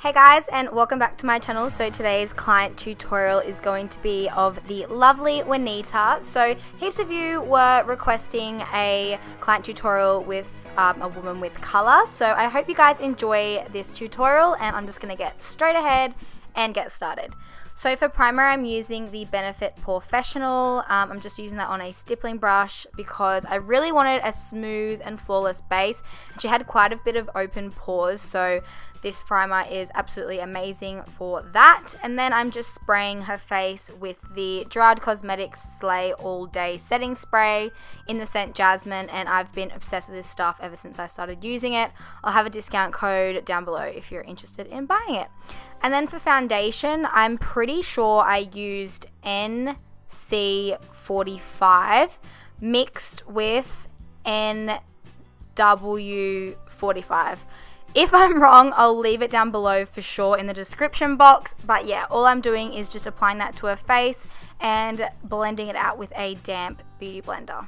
Hey guys, and welcome back to my channel. So today's client tutorial is going to be of the lovely Juanita. So heaps of you were requesting a client tutorial with a woman with color. So I hope you guys enjoy this tutorial, and I'm just going to get straight ahead and get started. So for primer, I'm using the Benefit Professional. I'm just using that on a stippling brush because I really wanted a smooth and flawless base. She had quite a bit of open pores, so this primer is absolutely amazing for that. And then I'm just spraying her face with the Gerard Cosmetics Slay All Day Setting Spray in the scent Jasmine, and I've been obsessed with this stuff ever since I started using it. I'll have a discount code down below if you're interested in buying it. And then for foundation, I'm pretty sure I used NC45 mixed with NW45. If I'm wrong, I'll leave it down below for sure in the description box. But yeah, all I'm doing is just applying that to her face and blending it out with a damp beauty blender.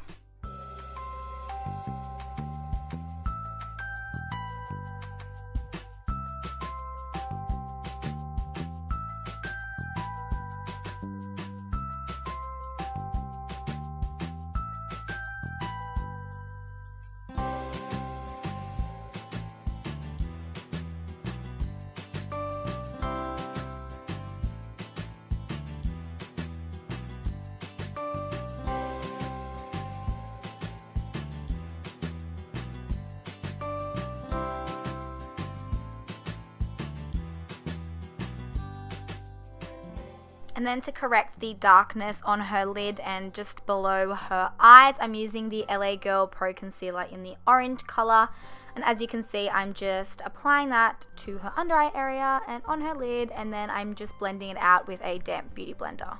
And then to correct the darkness on her lid and just below her eyes, I'm using the LA Girl Pro Concealer in the orange color. And as you can see, I'm just applying that to her under eye area and on her lid, and then I'm just blending it out with a damp beauty blender.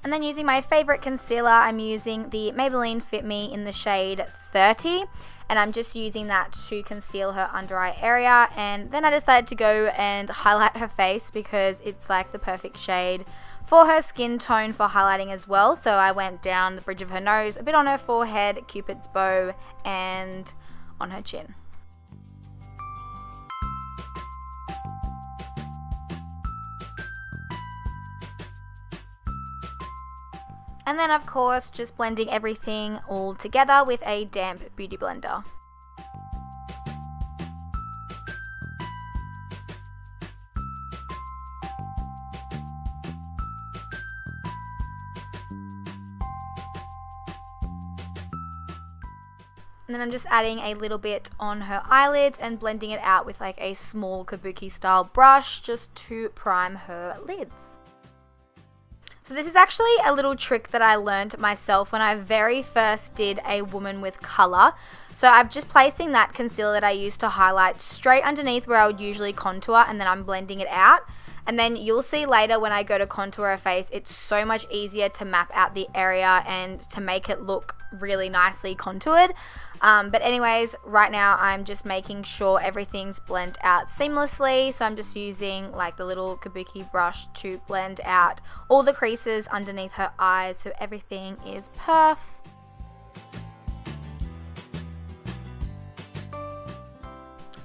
And then using my favorite concealer, I'm using the Maybelline Fit Me in the shade 30. And I'm just using that to conceal her under eye area. And then I decided to go and highlight her face because it's like the perfect shade for her skin tone for highlighting as well. So I went down the bridge of her nose, a bit on her forehead, Cupid's bow, and on her chin. And then of course just blending everything all together with a damp beauty blender. And then I'm just adding a little bit on her eyelids and blending it out with like a small kabuki style brush just to prime her lids. So this is actually a little trick that I learned myself when I very first did a woman with color. So I'm just placing that concealer that I used to highlight straight underneath where I would usually contour, and then I'm blending it out. And then you'll see later when I go to contour her face, it's so much easier to map out the area and to make it look really nicely contoured. But anyways, right now I'm just making sure everything's blended out seamlessly. So I'm just using like the little kabuki brush to blend out all the creases underneath her eyes so everything is perfect.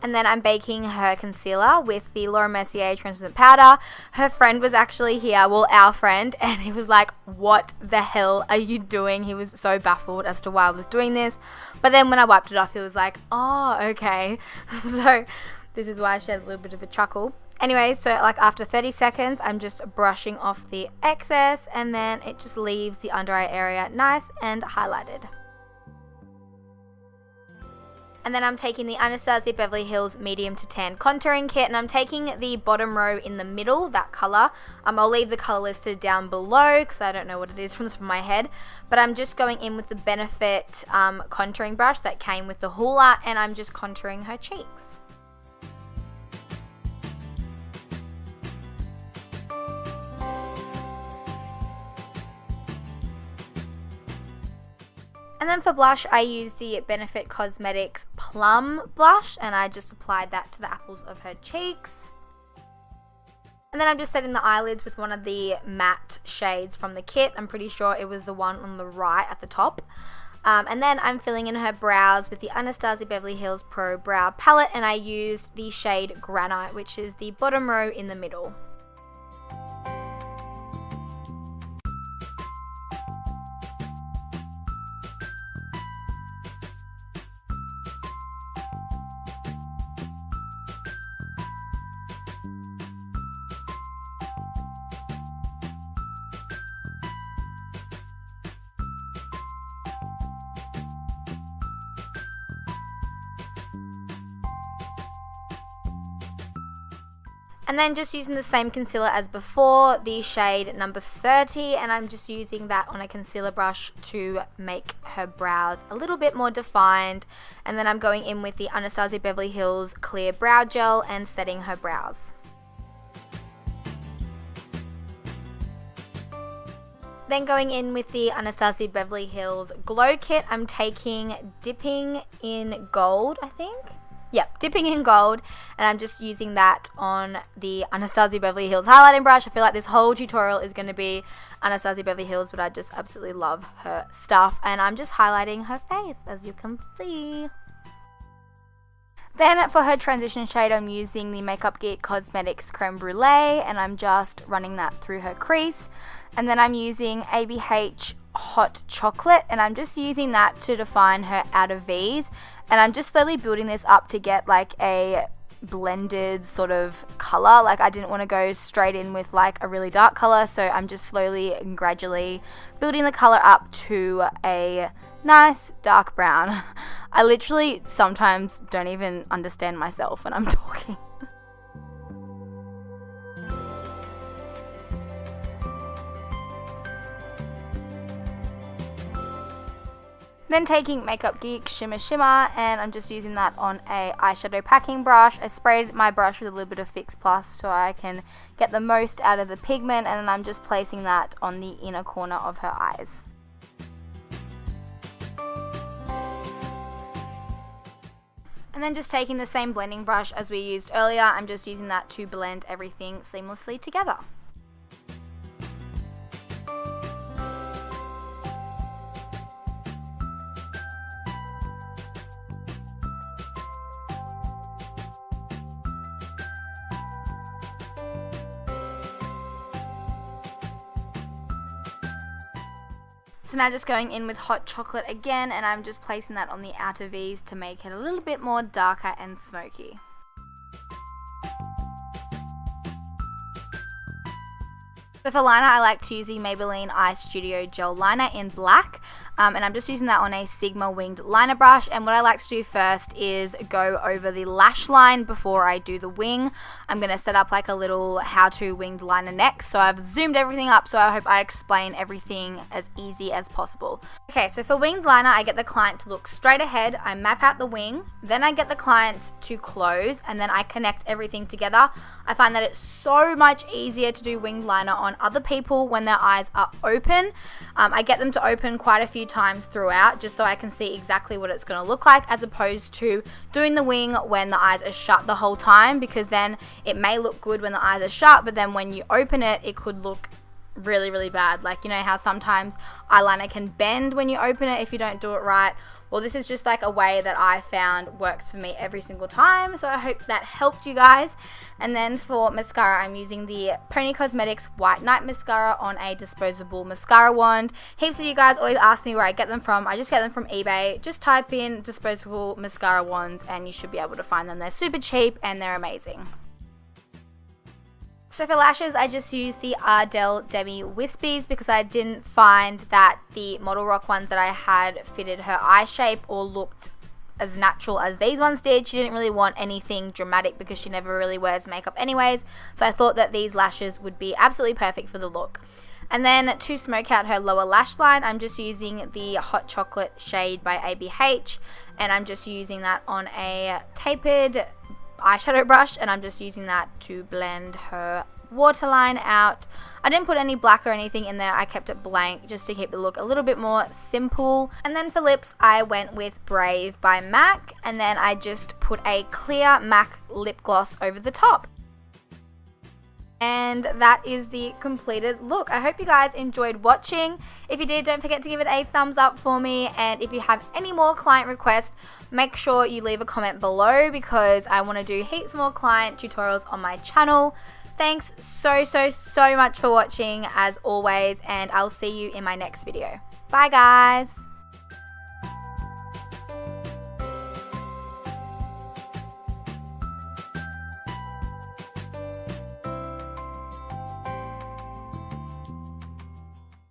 And then I'm baking her concealer with the Laura Mercier translucent powder. Her friend was actually here, well, our friend, and he was like, what the hell are you doing? He was so baffled as to why I was doing this. But then when I wiped it off, he was like, oh, okay. So this is why she had a little bit of a chuckle. Anyway, so like after 30 seconds, I'm just brushing off the excess, and then it just leaves the under eye area nice and highlighted. And then I'm taking the Anastasia Beverly Hills Medium to Tan Contouring Kit, and I'm taking the bottom row in the middle, that color. I'll leave the color listed down below because I don't know what it is from the top of my head. But I'm just going in with the Benefit contouring brush that came with the Hoola, and I'm just contouring her cheeks. And then for blush, I use the Benefit Cosmetics Plum Blush, and I just applied that to the apples of her cheeks. And then I'm just setting the eyelids with one of the matte shades from the kit. I'm pretty sure it was the one on the right at the top. And then I'm filling in her brows with the Anastasia Beverly Hills Pro Brow Palette, and I used the shade Granite, which is the bottom row in the middle. And then just using the same concealer as before, the shade number 30, and I'm just using that on a concealer brush to make her brows a little bit more defined. And then I'm going in with the Anastasia Beverly Hills Clear Brow Gel and setting her brows. Then going in with the Anastasia Beverly Hills Glow Kit, I'm taking Dipping in Gold, I think. Yep, Dipping in Gold, and I'm just using that on the Anastasia Beverly Hills highlighting brush. I feel like this whole tutorial is going to be Anastasia Beverly Hills, but I just absolutely love her stuff, and I'm just highlighting her face, as you can see. Then for her transition shade, I'm using the Makeup Geek Cosmetics Creme Brulee, and I'm just running that through her crease. And then I'm using ABH Hot Chocolate, and I'm just using that to define her outer V's. And I'm just slowly building this up to get like a blended sort of color. Like I didn't want to go straight in with like a really dark color, so I'm just slowly and gradually building the color up to a nice dark brown. I literally sometimes don't even understand myself when I'm talking. Then taking Makeup Geek Shimmer Shimmer, and I'm just using that on a eyeshadow packing brush. I sprayed my brush with a little bit of Fix Plus so I can get the most out of the pigment, and then I'm just placing that on the inner corner of her eyes. And then just taking the same blending brush as we used earlier, I'm just using that to blend everything seamlessly together. So now just going in with Hot Chocolate again, and I'm just placing that on the outer V's to make it a little bit more darker and smoky. So for liner, I like to use the Maybelline Eye Studio Gel Liner in black. And I'm just using that on a Sigma winged liner brush, and what I like to do first is go over the lash line before I do the wing. I'm going to set up like a little how-to winged liner next, so I've zoomed everything up, so I hope I explain everything as easy as possible. Okay, so for winged liner, I get the client to look straight ahead, I map out the wing, then I get the client to close, and then I connect everything together. I find that it's so much easier to do winged liner on other people when their eyes are open. I get them to open quite a few times throughout just so I can see exactly what it's going to look like, as opposed to doing the wing when the eyes are shut the whole time, because then it may look good when the eyes are shut, but then when you open it, it could look really, really bad. Like, you know how sometimes eyeliner can bend when you open it if you don't do it right? Well, this is just like a way that I found works for me every single time, so I hope that helped you guys. And then for mascara, I'm using the Pony Cosmetics White Night Mascara on a disposable mascara wand. Heaps of you guys always ask me where I get them from. I just get them from eBay. Just type in disposable mascara wands and you should be able to find them. They're super cheap and they're amazing. So for lashes, I just used the Ardell Demi Wispies because I didn't find that the Model Rock ones that I had fitted her eye shape or looked as natural as these ones did. She didn't really want anything dramatic because she never really wears makeup anyways, so I thought that these lashes would be absolutely perfect for the look. And then to smoke out her lower lash line, I'm just using the Hot Chocolate shade by ABH, and I'm just using that on a tapered eyeshadow brush, and I'm just using that to blend her waterline out. I didn't put any black or anything in there. I kept it blank just to keep the look a little bit more simple. And then for lips, I went with Brave by MAC, and then I just put a clear MAC lip gloss over the top. And that is the completed look. I hope you guys enjoyed watching. If you did, don't forget to give it a thumbs up for me. And if you have any more client requests, make sure you leave a comment below, because I want to do heaps more client tutorials on my channel. Thanks so much for watching as always, and I'll see you in my next video. Bye guys!